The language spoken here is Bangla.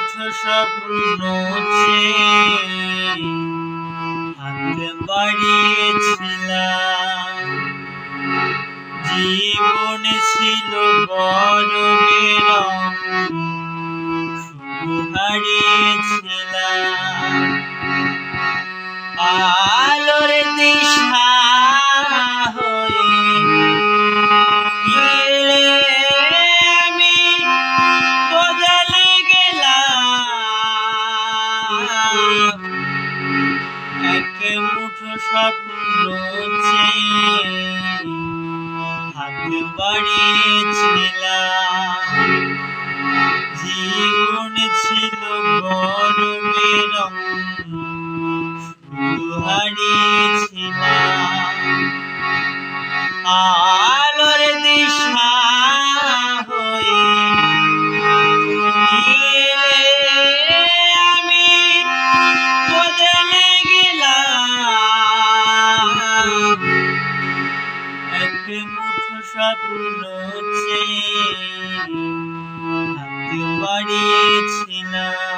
মুঠো স্বপ্ন হাত বাড়িয়েছিলাম। জীবন ছিল বড় বেরং, শুধু হারিয়েছিলাম। আলোর দিশা হয়ে গেলে আমি বদলে গেলাম। এক মুঠো স্বপ্ন হাত বাড়িয়েছিলাম। জীবন ছিল বড় বেরং, শুধু হারিয়েছিলাম। আলোর দিশা হয়ে আমি বদলে গেলাম। এক মুঠো স্বপ্ন হাত বাড়িয়েছিলাম।